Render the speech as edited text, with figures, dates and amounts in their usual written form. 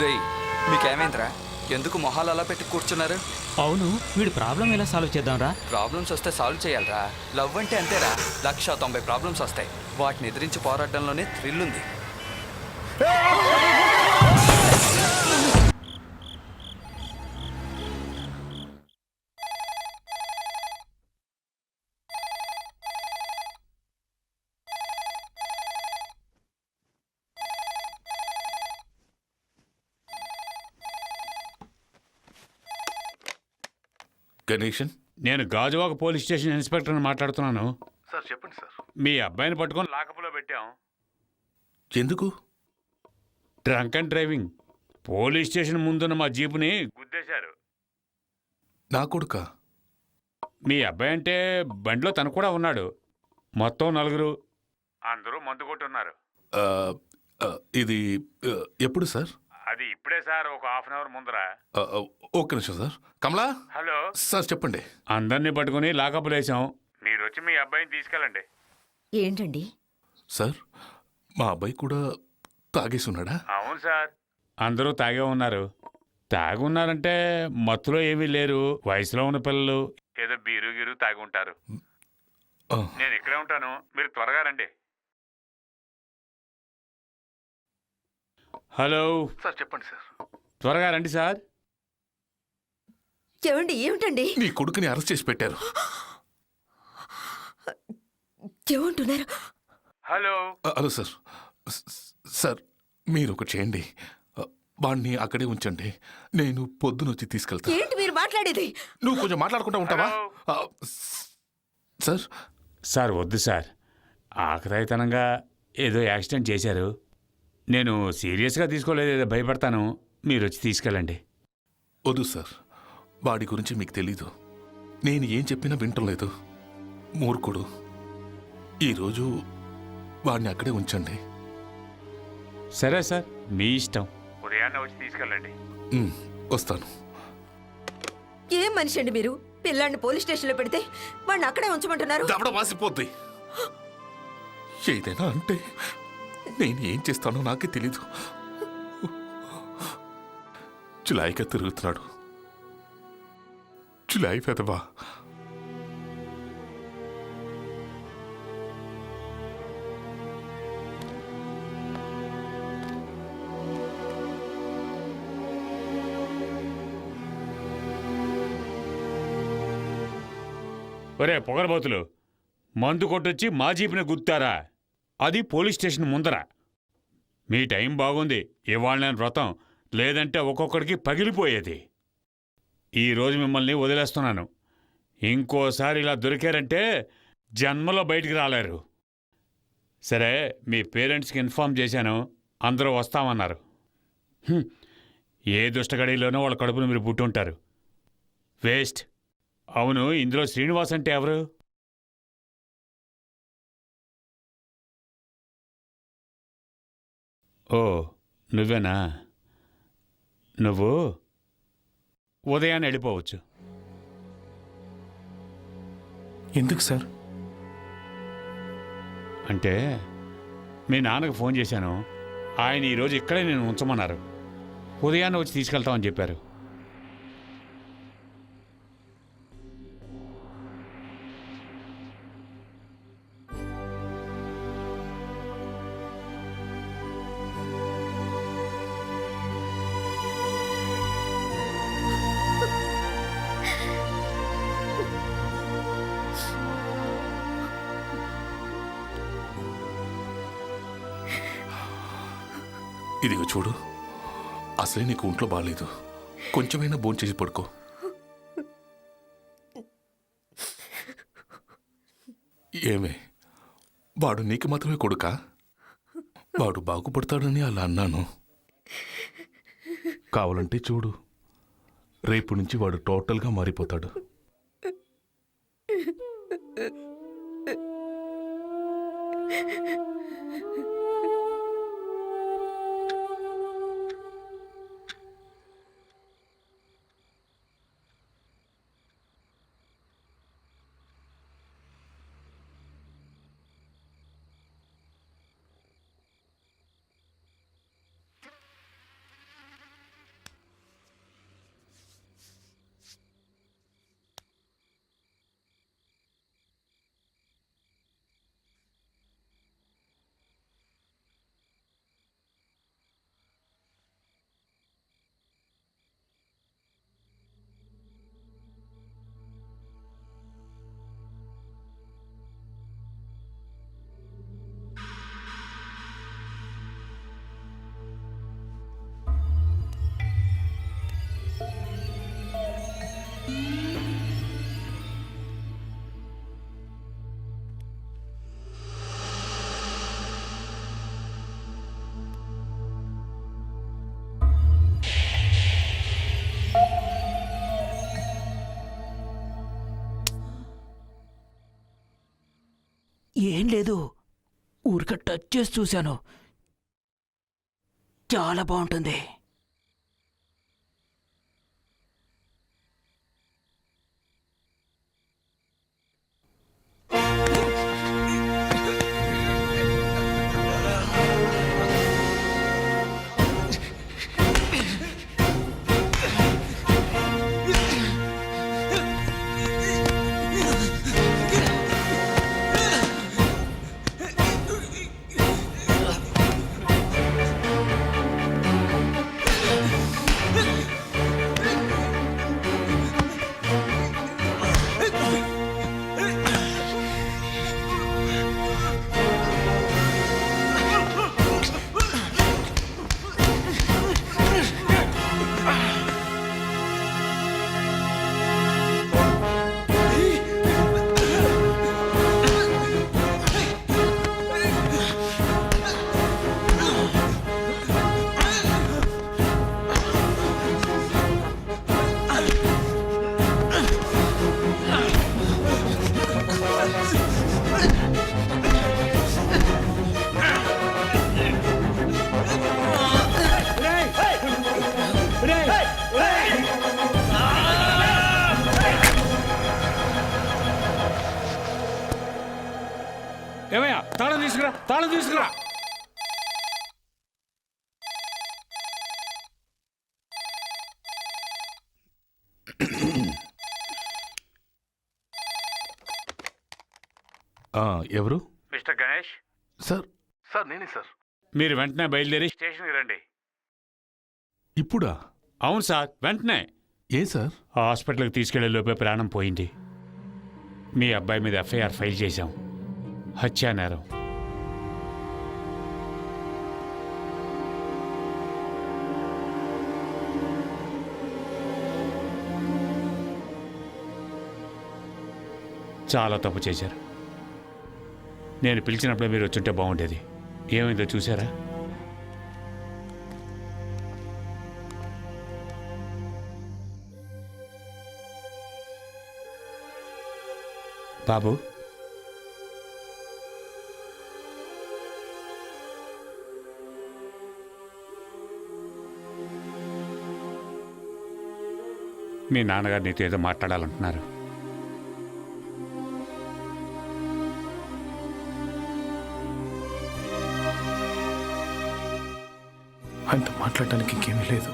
రేయ్, మీకేమైందిరా? ఎందుకు మొహాలు అలా పెట్టి కూర్చున్నారు? అవును, వీడి ప్రాబ్లం ఎలా సాల్వ్ చేద్దాంరా? ప్రాబ్లమ్స్ వస్తే సాల్వ్ చేయాలరా. లవ్ అంటే అంతేరా. 190 ప్రాబ్లమ్స్ వస్తాయి. వాటిని ఎదిరించి పోరాటంలోనే థ్రిల్ ఉంది. గణేషన్, నేను గాజువాక పోలీస్ స్టేషన్ ఇన్స్పెక్టర్ని మాట్లాడుతున్నాను. సార్ చెప్పండి సార్. మీ అబ్బాయిని పట్టుకొని లాకప్లో పెట్టాం. ఎందుకు? Drunk and driving. Police station ముందున్న మా జీపుని గుద్దేశారు. నా కొడుక? మీ అబ్బాయి అంటే బండిలో తను కూడా ఉన్నాడు. మొత్తం 4. అందరూ మందు కొట్టున్నారు. ఇది ఎప్పుడు సార్? అది ఇప్పుడే సార్, ఒక హాఫ్ అన్ అవర్ ముందర. ఒక్క నిమిషం సార్. కమలా. హలో సార్ చెప్పండి. అందరినీ పట్టుకుని లాకప్లో వేసాం. మీరు వచ్చి మీ అబ్బాయిని తీసుకెళ్ళండి. ఏంటండి? సార్, మా అబ్బాయి కూడా తాగేసి ఉన్నాడా? అవును సార్, అందరూ తాగే ఉన్నారు. తాగి ఉన్నారంటే మత్తులో ఏమీ లేరు. వయసులో ఉన్న పిల్లలు ఏదో బీరు గీరు తాగి ఉంటారు. నేను ఇక్కడే ఉంటాను, మీరు త్వరగా రండి. హలో సార్ చెప్పండి సార్. త్వరగా రండి సార్. ఏమండి? ఏమిటండి? నీ కొడుకుని అరెస్ట్ చేసి పెట్టారు. ఏమంటున్నారు? Hello hello sir. సార్ మీరు ఒకటి చేయండి. వాడిని అక్కడే ఉంచండి. నేను పొద్దునొచ్చి తీసుకెళ్తా. ఏంటి మీరు మాట్లాడేది? నువ్వు కొంచెం మాట్లాడుకుంటా ఉంటావా? సార్. సార్ వద్దు సార్, ఆకతాయితనంగా ఏదో యాక్సిడెంట్ చేశారు. నేను సీరియస్గా తీసుకోలేదు, ఏదో భయపడతాను. మీరు వచ్చి తీసుకెళ్ళండి. వద్దు సార్, వాడి గురించి మీకు తెలీదు. నేను ఏం చెప్పినా వింటలేదు. మూర్ఖుడు. ఈరోజు వాడిని అక్కడే ఉంచండి. సరే సార్, మీ ఇష్టం. ఉదయాన్నే వచ్చి తీసుకెళ్ళండి. వస్తాను. ఏం మనిషి అండి మీరు? పిల్లాన్ని పోలీస్ స్టేషన్లో పెడితే వాడిని అక్కడే ఉంచమంటున్నారు? దవడ వాసిపోద్ది. ఏదైనా అంటే నేను ఏం చేస్తానో నాకే తెలీదు. చులాయిగా తిరుగుతున్నాడు. చులాయి పెదవా. ఒరే పొగరబోతులు, మందు కొట్టొచ్చి మా జీపుని గుర్తారా? అది పోలీస్ స్టేషన్ ముందర. మీ టైం బాగుంది, ఇవాళ నేను వ్రతం, లేదంటే ఒక్కొక్కడికి పగిలిపోయేది. ఈరోజు మిమ్మల్ని వదిలేస్తున్నాను. ఇంకోసారి ఇలా దొరికారంటే జన్మలో బయటికి రాలేరు. సరే, మీ పేరెంట్స్కి ఇన్ఫార్మ్ చేశాను, అందరూ వస్తామన్నారు. ఏ దుష్టగడిలోనో వాళ్ళ కడుపును మీరు పుట్టుంటారు. వేస్ట్. అవును, ఇందులో శ్రీనివాస్ అంటే ఎవరు? ఓ, నువ్వేనా? నువ్వు ఉదయాన్నే వెళ్ళిపోవచ్చు. ఎందుకు సార్? అంటే మీ నాన్నకు ఫోన్ చేశాను, ఆయన ఈరోజు ఇక్కడే నేను ఉంచమన్నారు. ఉదయాన్నే వచ్చి తీసుకెళ్తామని చెప్పారు. ఇదిగో చూడు, అసలే నీకు ఒంట్లో బాగాలేదు. కొంచెమైనా భోంచేసి పడుకో. ఏమే, వాడు నీకు మాత్రమే కొడుకా? వాడు బాగుపడతాడని అలా అన్నాను. కావాలంటే చూడు, రేపు నుంచి వాడు టోటల్గా మారిపోతాడు. ఏం లేదు, ఊరిక టచ్ చేసి చూశాను. చాలా బాగుంటుంది. ఏమయ్యా, తాళం తీసుకురా, తాళం తీసుకురా. ఎవరు? మిస్టర్ గణేష్, సార్ సార్ నేనే సార్. మీరు వెంటనే బయలుదేరి స్టేషన్కి రండి. ఇప్పుడా? అవును సార్, వెంటనే. ఏ సార్? ఆ హాస్పిటల్కి తీసుకెళ్లే లోపే ప్రాణం పోయింది. మీ అబ్బాయి మీద ఎఫ్ఐఆర్ ఫైల్ చేశాం, హత్యా నేరం. చాలా తప్పు చేశారు. నేను పిలిచినప్పుడే మీరు వచ్చుంటే బాగుండేది. ఏమైందో చూసారా? బాబు, మీ నాన్నగారు నీతో ఏదో మాట్లాడాలంటున్నారు. ఆయనతో మాట్లాడడానికి ఇంకేమీ లేదు.